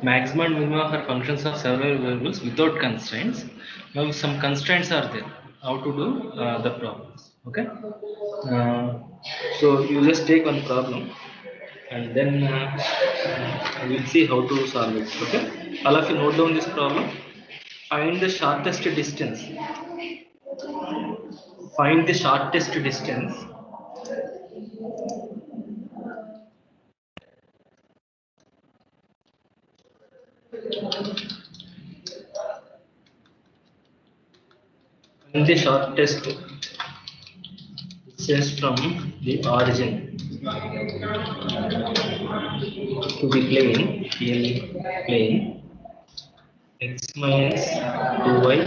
Maximum and minimum are functions of several variables without constraints. Now some constraints are there. How to do the problems? Okay. So you just take one problem and then we'll see how to solve it. Okay. All of you note down this problem. Find the shortest distance. Find the shortest distance find the shortest distance from the origin to the plane x minus 2y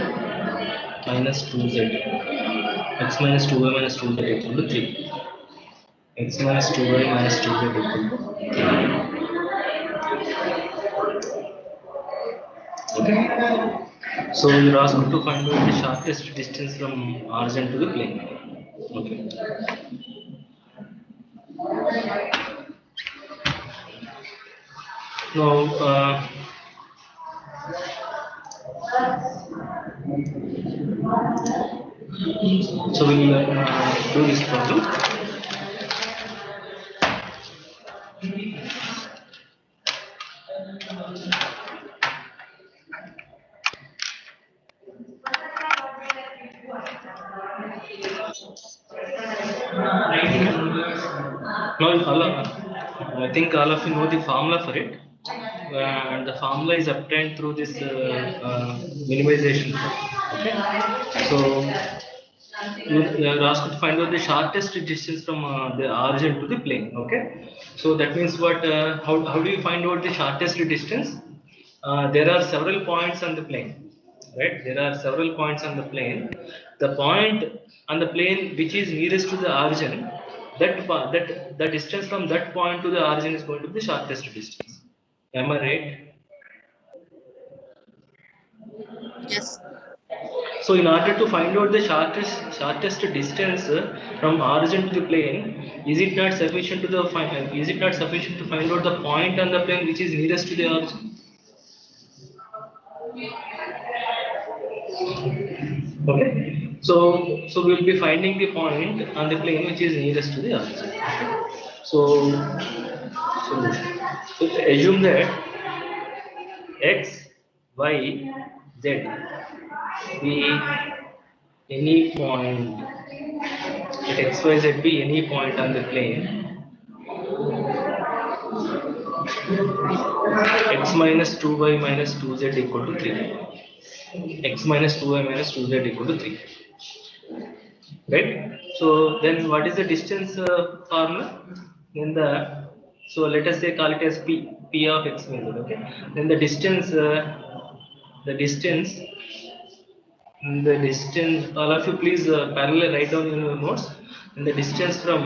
minus 2z x minus 2y minus 2z equal to 3 x minus 2y minus 2z equal to okay. So you're asked to find out the shortest distance from origin to the plane. Okay. Now so we'll do this problem. I think all of you know the formula for it. And the formula is obtained through this minimization. Okay. So you are asked to find out the shortest distance from the origin to the plane. Okay. So that means what? How do you find out the shortest distance? There are several points on the plane, right? There are several points on the plane. The point on the plane which is nearest to the origin, that the distance from that point to the origin is going to be the shortest distance. Am I right? Yes. So in order to find out the shortest distance from origin to the plane, is it not sufficient to the is it not sufficient to find out the point on the plane which is nearest to the origin? Okay. So we'll be finding the point on the plane which is nearest to the origin. So solution. So assume that x, y, z be any point at x, y, z be any point on the plane x minus 2y minus 2z equal to 3. X minus 2y minus 2z equal to 3. Right? So then what is the distance formula? Then so let us say call it as p of x minus z. Okay. Then the distance all of you please parallel write down in your notes. And the distance from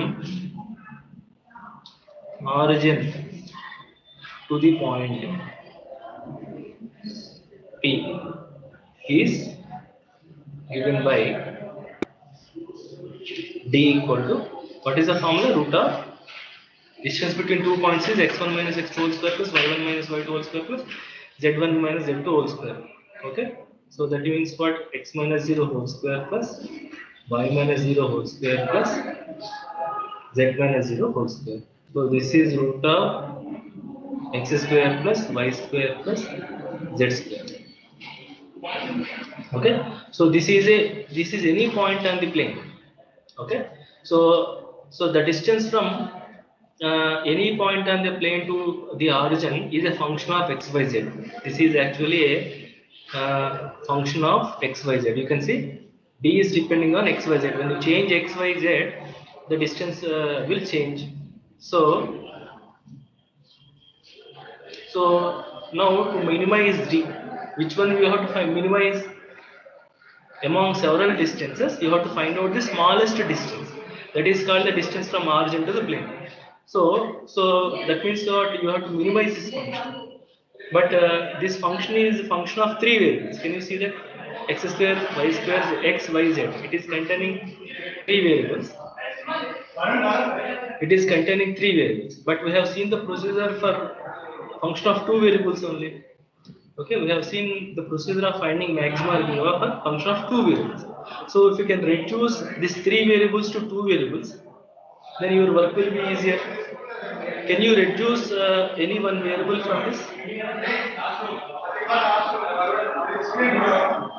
origin to the point P is given by d equal to what is the formula? Root of distance between 2 points is x1 minus x2 whole square plus y1 minus y2 whole square plus z1 minus z2 whole square. Okay. So that means what? X minus 0 whole square plus y minus 0 whole square plus z minus 0 whole square. So this is root of x square plus y square plus z square. Okay. So this is any point on the plane. Okay. So the distance from any point on the plane to the origin is a function of xyz. This is actually a function of xyz. You can see d is depending on xyz. When you change xyz, the distance will change. So now to minimize d, which one we have to find? Minimize among several distances. You have to find out the smallest distance. That is called the distance from origin to the plane. So that means that you have to minimize this function. But this function is a function of three variables. Can you see that? X square, y square, x, y, z. It is containing three variables. It is containing three variables. But we have seen the procedure for function of two variables only. Okay, we have seen the procedure of finding maxima or minima for function of two variables. So if you can reduce these three variables to two variables, then your work will be easier. Can you reduce any one variable from this?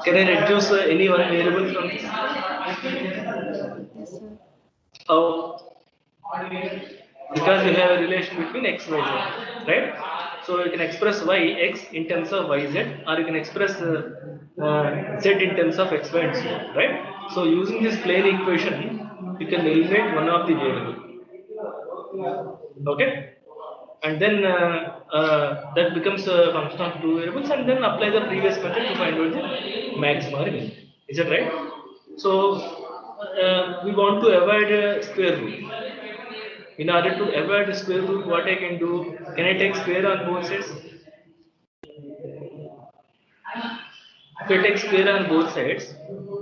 Can I reduce any one variable from this? Yes, sir. How? Because you have a relation between x, y, z, right? So you can express y, x in terms of y, z, or you can express z in terms of x, y, and so on, right? So using this plane equation, you can eliminate one of the variable. Okay, and then that becomes a function of two variables, and then apply the previous method to find out the maxima or minimum. Is that right? So we want to avoid square root. In order to avoid square root, what I can do? Can I take square on both sides? If I take square on both sides,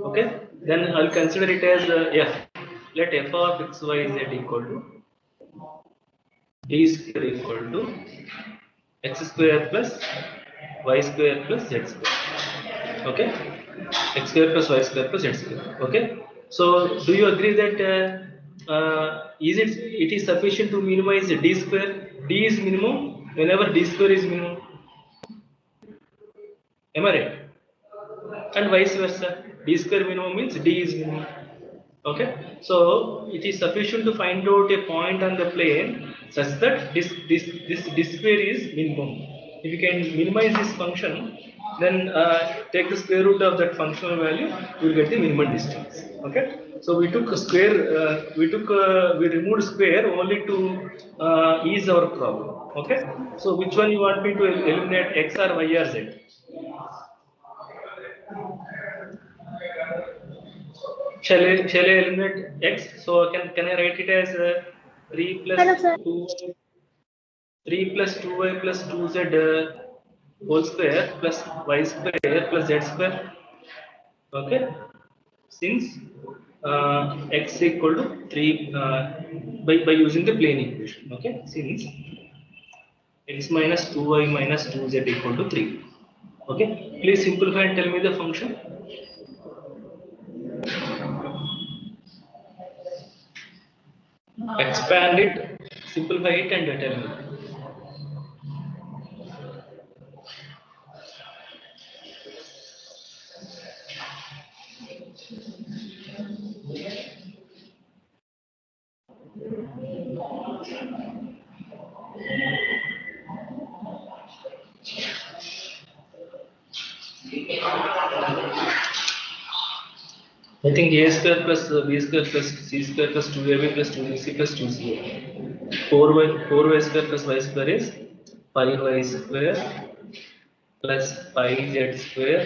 okay, then I'll consider it as f. Let f of x, y, z equal to d square equal to x square plus y square plus z square. Okay, x square plus y square plus z square. Okay, so do you agree that is it is sufficient to minimize d square? D is minimum whenever d square is minimum. Am I right? And vice versa. D square minimum means d is minimum. Okay, so it is sufficient to find out a point on the plane such that this square is minimum. If you can minimize this function, then take the square root of that functional value, you will get the minimum distance. Okay, so we took a square, we removed square only to ease our problem. Okay, so which one you want me to eliminate, x or y or z? Shall I eliminate x? So can I write it as 3 plus Hello, sir. 2y plus 2z whole square plus y square plus z square? Okay, since x equal to 3 by using the plane equation. Okay, since x minus 2y minus 2z equal to 3. Okay, please simplify and tell me the function. Expand it, simplify it, and tell me. I think a square plus b square plus c square plus 2ab plus 2bc plus 2ca. 4y square plus y square is 5y square plus 5z square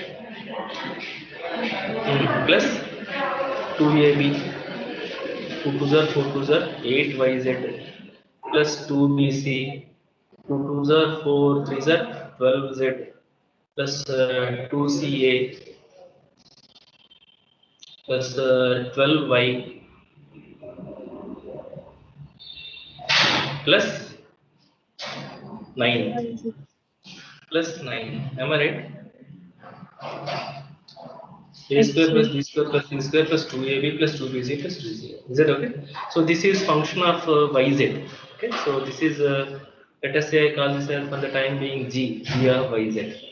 plus 2ab. 2 2s are 4 2s are 8yz plus 2bc. 2 2s are 4 3s are 12z plus 2ca plus 12y plus 9 plus 9. Am I right? A square plus b square plus c square plus 2ab plus 2bc plus 2c. Is that okay? So this is function of yz. Okay, so this is let us say I call this as for the time being g of yz.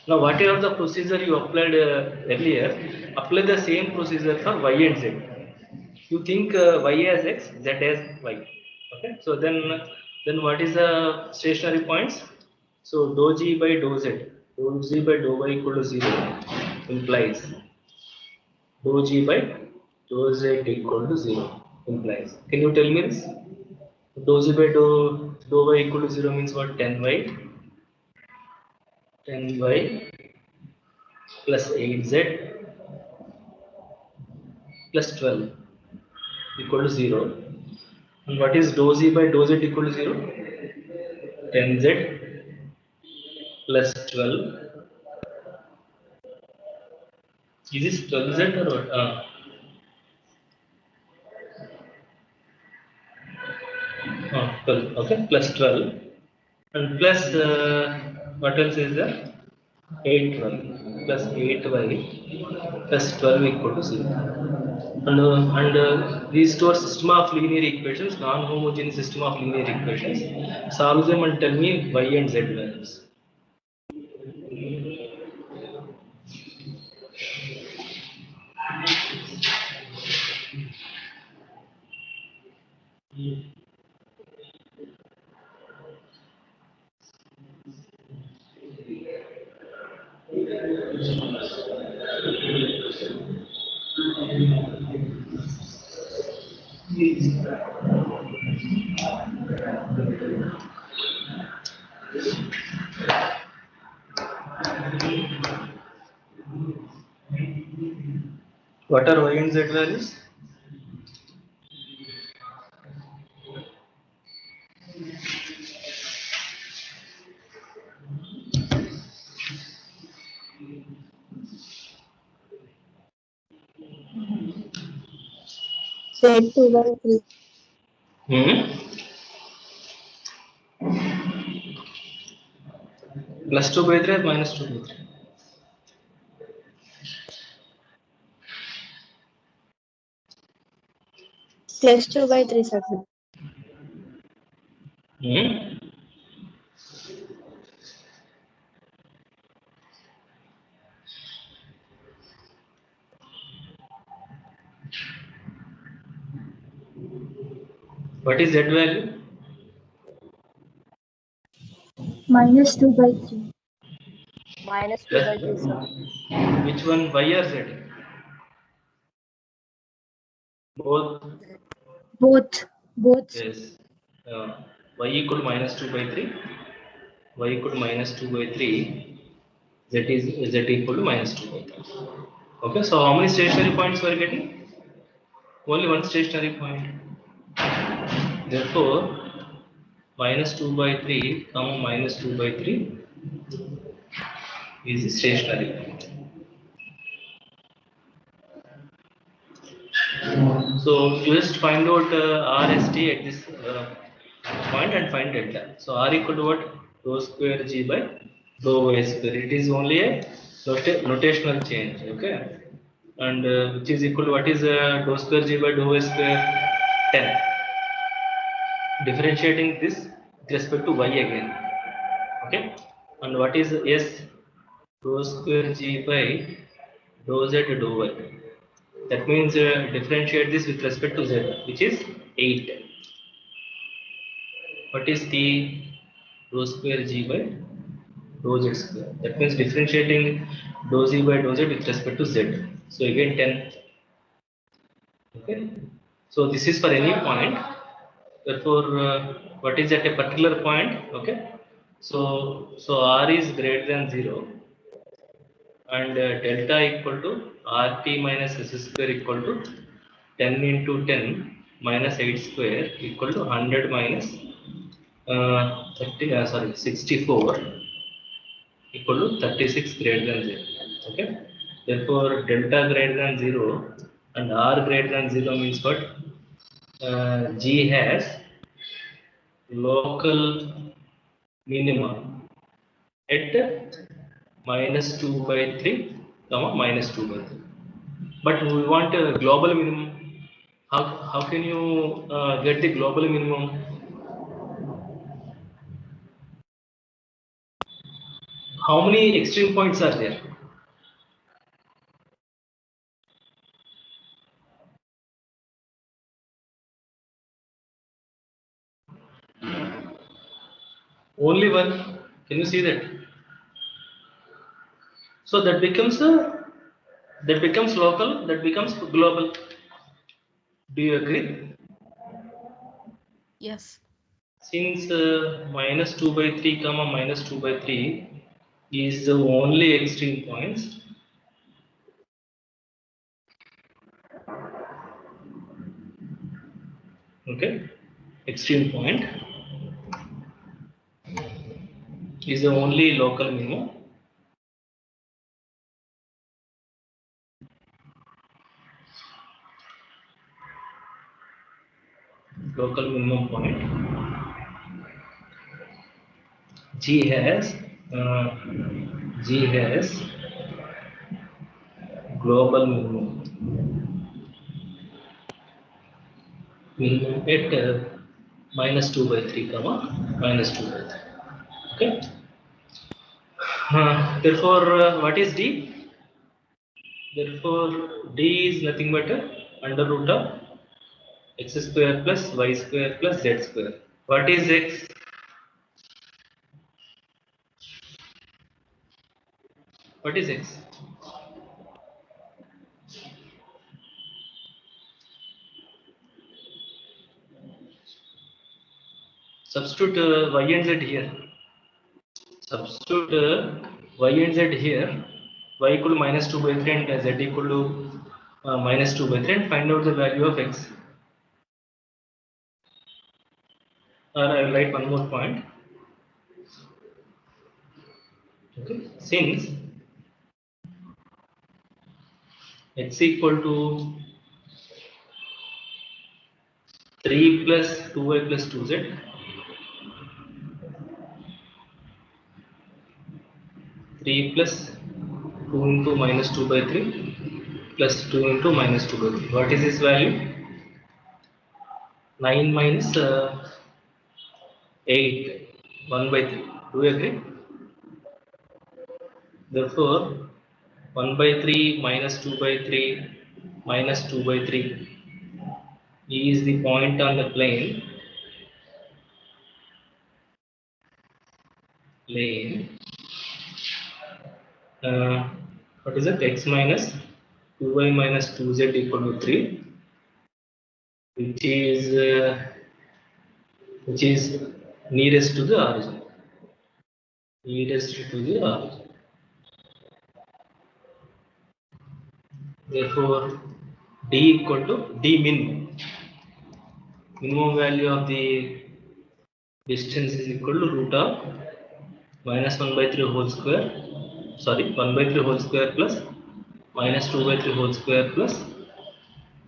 Now whatever the procedure you applied earlier, apply the same procedure for y and z. You think y as x, z as y. Okay, so then what is the stationary points? So dou g by dou z, dou g by dou y equal to 0 implies dou g by dou z equal to 0 implies. Can you tell me this? Dou g by dou y equal to 0 means what? 10y plus 8z plus 12 equal to 0. And what is dou z by dou z equal to 0? 10z plus 12. Is this 12z or what? 12. Okay, plus 12 and plus what else is there? 8y plus 8y plus 12 equal to 0. And these two are system of linear equations, non-homogeneous system of linear equations. Solve them and tell me y and z values. What are y and z values? Z2/3. Plus 2 by 3 or minus 2 by 3? +2/3, sir. What is z value? -2/3. -2/3, sir. Which one, y or z? Both. Both. Yes. Y equal to minus 2 by 3. Y equal to minus 2 by 3. Z equal to minus 2 by 3. Okay, so how many stationary points we are getting? Only one stationary point. Therefore, minus 2 by 3, comma minus 2 by 3 is the stationary point. So just find out RST at this point and find delta. So R equal to what? Rho square G by rho y square. It is only a notational change, okay? And which is equal to what is rho square G by rho y square? 10. Differentiating this with respect to y again, okay? And what is S? Rho square G by rho z rho y. That means differentiate this with respect to z, which is 8. What is the rho square G by rho z square? That means differentiating rho z by rho z with respect to z. So again 10. Okay. So this is for any point. Therefore, what is at a particular point? Okay. So r is greater than 0, and delta equal to rt minus s square equal to 10 into 10 minus 8 square equal to 100 minus 64 equal to 36 greater than 0. Okay. Therefore, delta greater than 0 and r greater than 0 means what? G has local minimum at minus 2 by 3, comma minus 2 by 3. But we want a global minimum. How can you get the global minimum? How many extreme points are there? Only one. Can you see that? So that becomes local. That becomes global. Do you agree? Yes. Since minus 2 by 3, comma minus 2 by 3 is the only extreme points. Okay, extreme point is the only local minimum. Local minimum point. G has global minimum at -2/3, comma -2/3. Okay. Therefore, what is D? Therefore, D is nothing but under root of x square plus y square plus z square. What is x? What is x? Substitute y and z here. Substitute y and z here. Y equal to -2/3 and z equal to -2/3 and find out the value of x. Or I will write one more point. Okay. Since x equal to 3 plus 2y plus 2z, 3 plus 2 into -2/3 plus 2 into -2/3. What is this value? 9 minus 8, 1/3. Do you agree? Therefore, 1/3 minus 2/3 minus 2/3 is the point on the plane what is it? X minus 2y minus 2z equal to 3, which is nearest to the origin. Nearest to the origin. Therefore, D equal to D min. Minimum value of the distance is equal to root of -1/3 whole square. Sorry, 1/3 whole square plus -2/3 whole square plus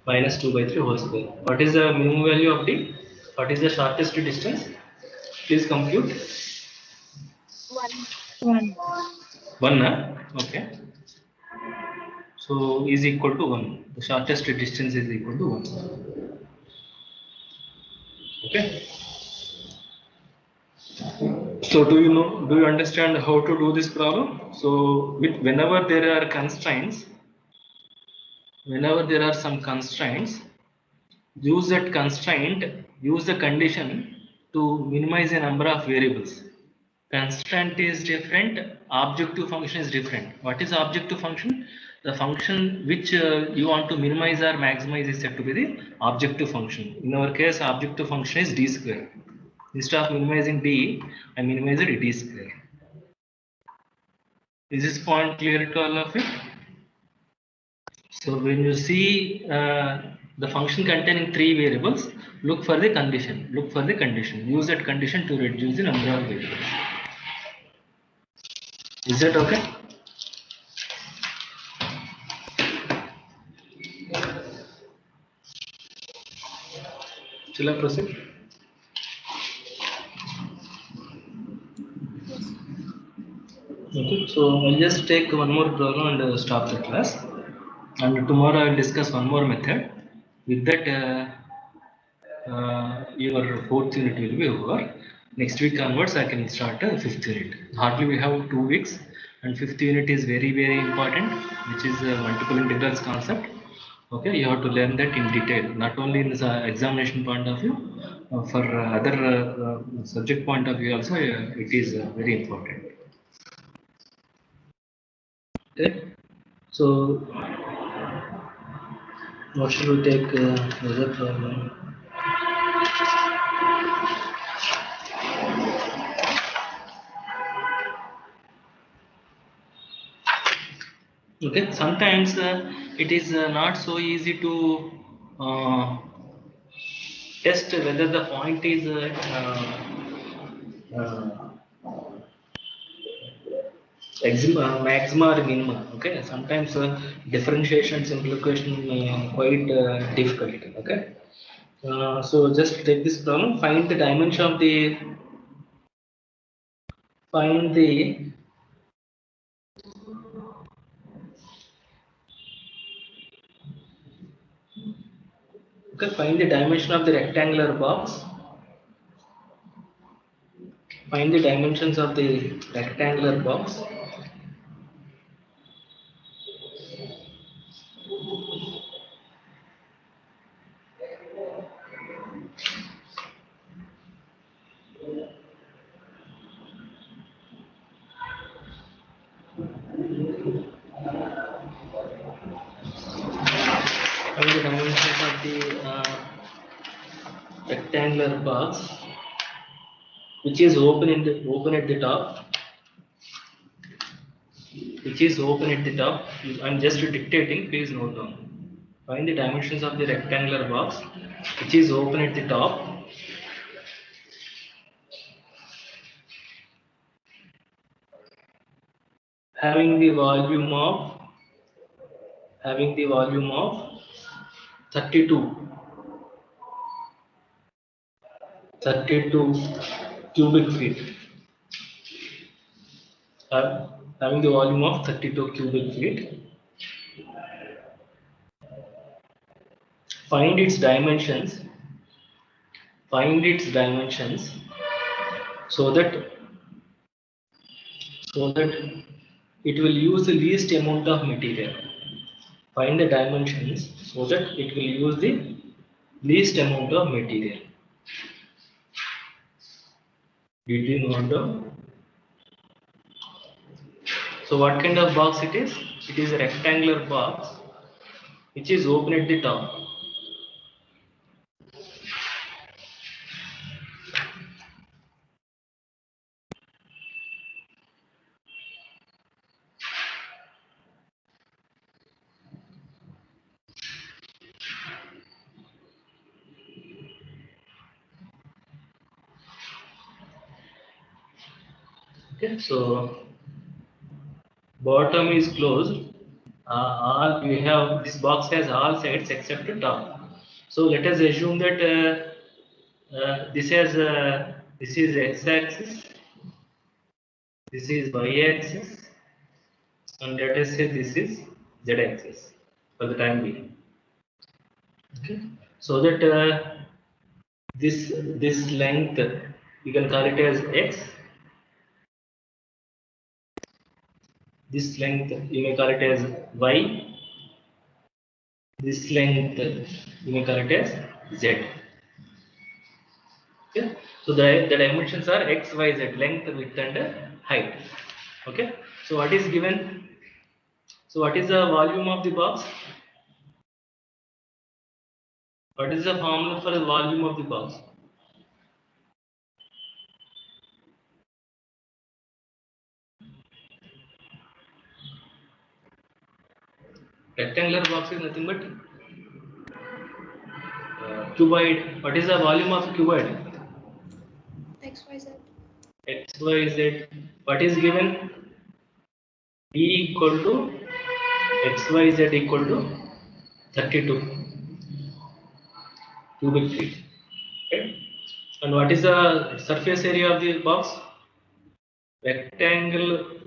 -2/3 whole square. What is the minimum value of D? What is the shortest distance? Please compute. 1. 1, okay. So is equal to 1. The shortest distance is equal to 1. Okay. So do you understand how to do this problem? So whenever there are constraints, whenever there are some constraints, use that constraint, use the condition to minimize a number of variables. Constraint is different, objective function is different. What is objective function? The function which you want to minimize or maximize is said to be the objective function. In our case, objective function is d square. Instead of minimizing d, I minimize it d square. Is this point clear to all of you? So when you see the function containing 3 variables, look for the condition. Look for the condition. Use that condition to reduce the number of variables. Is that okay? Shall I proceed? Okay, so I'll just take one more problem and stop the class. And tomorrow I will discuss one more method. With that, your 4th unit will be over. Next week onwards, I can start a 5th unit. Hardly we have 2 weeks, and 5th unit is very, very important, which is a multiple integrals concept. Okay, you have to learn that in detail, not only in the examination point of view, for other subject point of view also, it is very important. Okay, so what should we take another problem? Okay, sometimes it is not so easy to test whether the point is maxima or minima. Okay, sometimes differentiation simplification quite difficult. Okay, so just take this problem, find the dimension of the find the find the dimension of the rectangular box. Find the dimensions of the rectangular box. Find the dimensions of the rectangular box, which is open at the top. Which is open at the top. I'm just dictating. Please note down. Find the dimensions of the rectangular box, which is open at the top. Having the volume of 32 cubic feet. Having the volume of 32 cubic feet. Find its dimensions. So that it will use the least amount of material. Find the dimensions so that it will use the least amount of material. Did you note down? So what kind of box it is? It is a rectangular box which is open at the top. Okay, so bottom is closed. All we have, this box has all sides except the top. So let us assume that this is x-axis, this is y-axis, and let us say this is z-axis for the time being. Okay, so that this length you can call it as x. This length you may call it as y. This length you may call it as z. Okay, so the dimensions are x, y, z, length, width, and height. Okay, so what is given? So what is the volume of the box? What is the formula for the volume of the box? Rectangular box is nothing but cuboid. What is the volume of cuboid? XYZ. X, Y, Z. What is given? D equal to x, y, z equal to 32 cubic feet. Okay. And what is the surface area of the box? Rectangle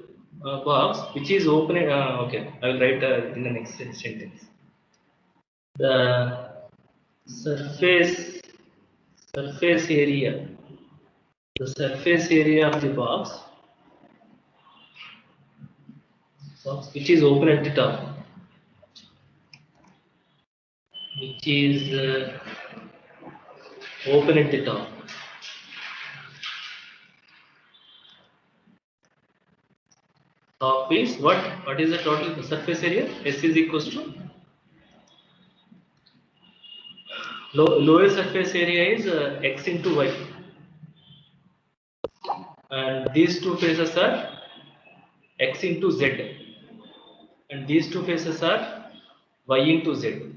box which is open. Okay, I will write in the next sentence. The surface area. The surface area of the box which is open at the top, which is open at the top. Top is what? What is the total surface area? S is equals to lower surface area is x into y, and these two faces are x into z, and these two faces are y into z.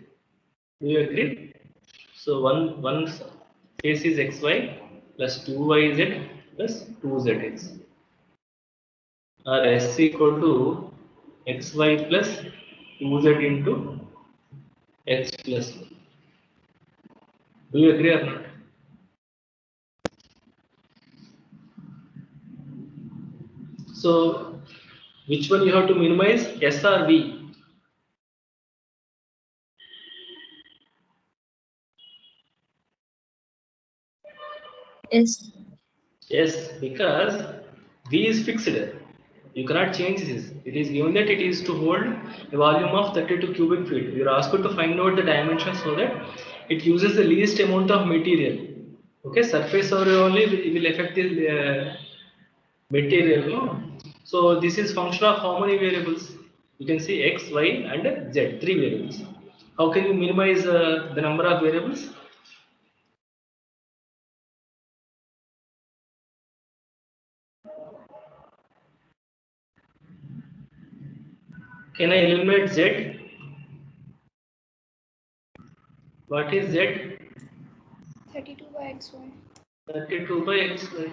Do you agree? So one face is xy plus 2yz plus 2zx, or s equal to xy plus 2z into x plus y. Do you agree or not? So which one you have to minimize, S or V? Yes. Yes, because V is fixed. You cannot change this. It is given that it is to hold a volume of 32 cubic feet. You are asked to find out the dimension so that it uses the least amount of material. Okay, surface area only will affect the material. No? So this is function of how many variables? You can see X, Y, and Z, three variables. How can you minimize the number of variables? Can I eliminate Z? What is Z? 32 by xy. 32 by xy.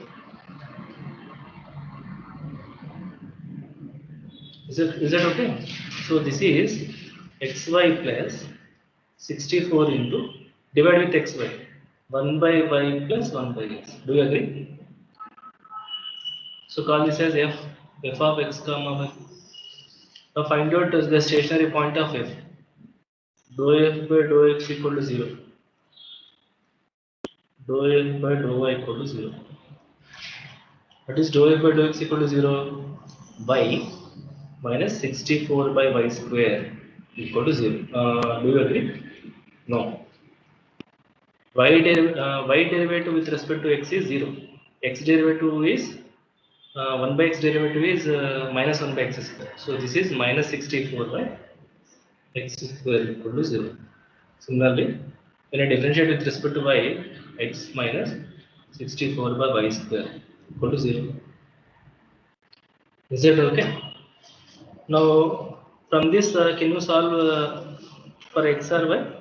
Is that okay? So this is xy plus 64 into divide with xy. 1 by y plus 1 by x. Do you agree? So call this as f of x comma y. Now find out the stationary point of f. Dou f by dou x equal to 0. Dou f by dou y equal to 0. What is dou f by dou x equal to 0? Y minus 64 by y square equal to 0. Do you agree? No. Y derivative with respect to x is 0. X derivative is 1 by x derivative is minus 1 by x square. So this is minus 64 by x square equal to 0. Similarly, when I differentiate with respect to y, x minus 64 by y square equal to 0. Is that okay? Now, from this, can you solve for x or y?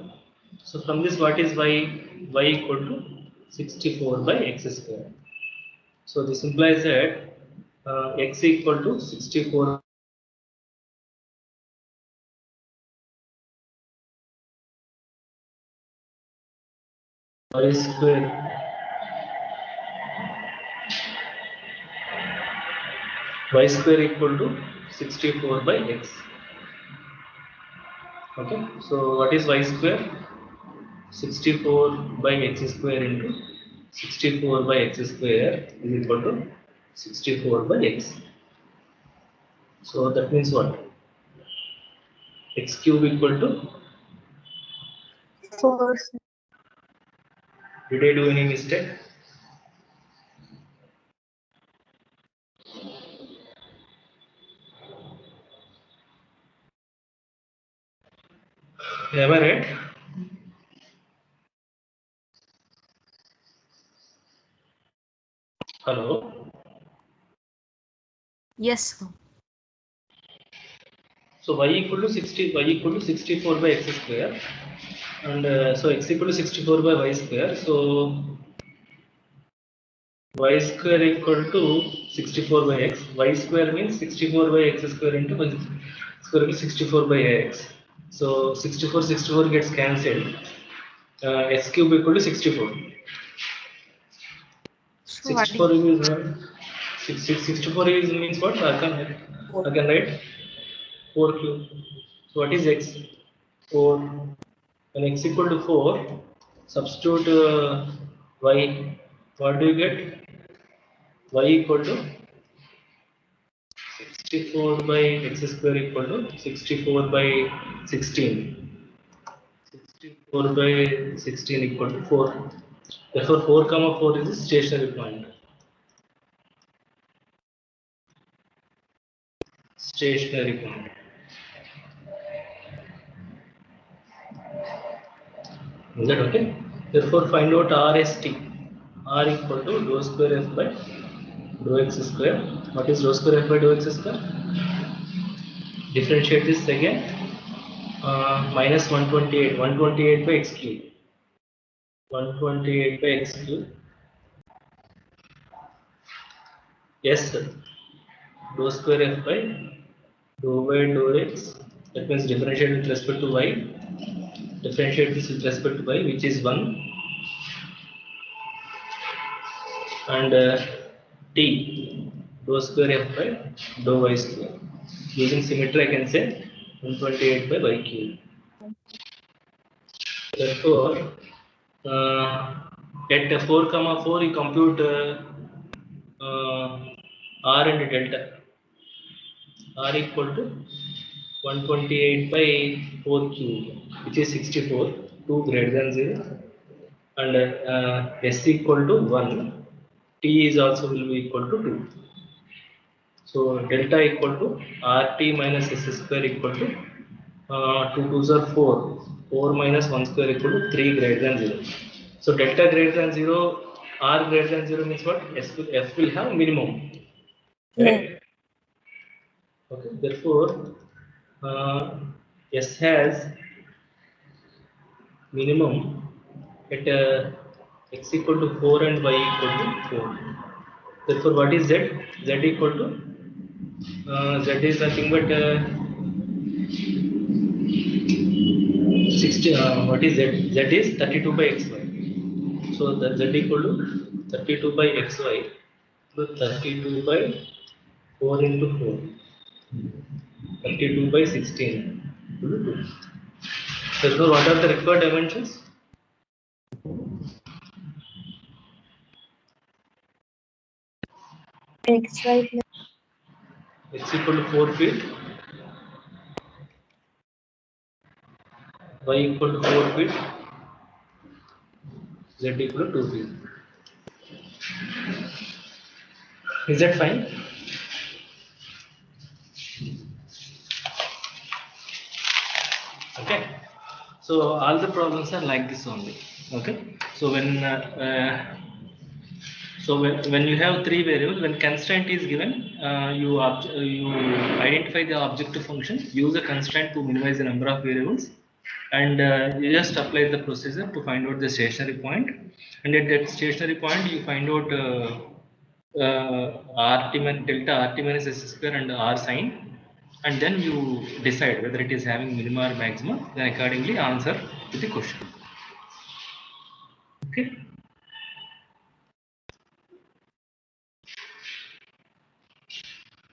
So from this, what is y? Y equal to 64 by x square. So this implies that x equal to 64 y square. Y square equal to 64 by x. Okay. So what is y square? 64 by x square into 64 by x square is equal to 64 by x. So that means what? X cube equal to, 4. did I do any mistake? Am I right? Hello? Yes, sir. So y equal to 64 by x square, and so x equal to 64 by y square. So y square equal to 64 by x. Y square means 64 by x square into y square is 64 by x. So 64 gets cancelled. X cube equal to 64. So what 64 is is 64 is means what? I can write 4 cube. So what is x? 4. When x equal to 4, substitute y. What do you get? Y equal to 64 by x square equal to 64 by 16. 64 by 16 equal to 4. Therefore, 4 comma 4 is the stationary point. Stationary point. Is that okay? Therefore, find out RST. R equal to dou square f by dou x square. What is dou square f by dou x square? Differentiate this again. Minus 128. 128 by x cube. 128 by x cube. Yes, sir. Dou square f by dou y dou x. That means differentiate with respect to y. Differentiate this with respect to y, which is 1. And t. dou square f by dou y square. Using symmetry, I can say 128 by y cube. Therefore, at 4, 4, you compute r and delta. R equal to 128 by 4 cube, which is 64, 2 greater than 0, and s equal to 1, t is also will be equal to 2. So delta equal to rt minus s square equal to 2 2s are 4, 4 minus 1 square equal to 3 greater than 0. So delta greater than 0, r greater than 0 means what? F will have minimum, right? Okay, therefore S has minimum at x equal to 4 and y equal to 4. Therefore, what is Z? Z equal to Z is nothing but 60. What is Z? Z is 32 by xy. So the Z equal to 32 by xy. So 32 by 4 into 4. 32 by 16 equal to 2. Therefore, what are the required dimensions? X, right? X equal to 4 feet, y equal to 4 feet, z equal to 2 feet. Is that fine? Okay. So all the problems are like this only. Okay. So when you have three variables, when constraint is given, you identify the objective function, use a constraint to minimize the number of variables, and you just apply the procedure to find out the stationary point, and at that stationary point you find out delta rt minus s square and r sign, and then you decide whether it is having minima or maximum, then accordingly answer to the question. Okay.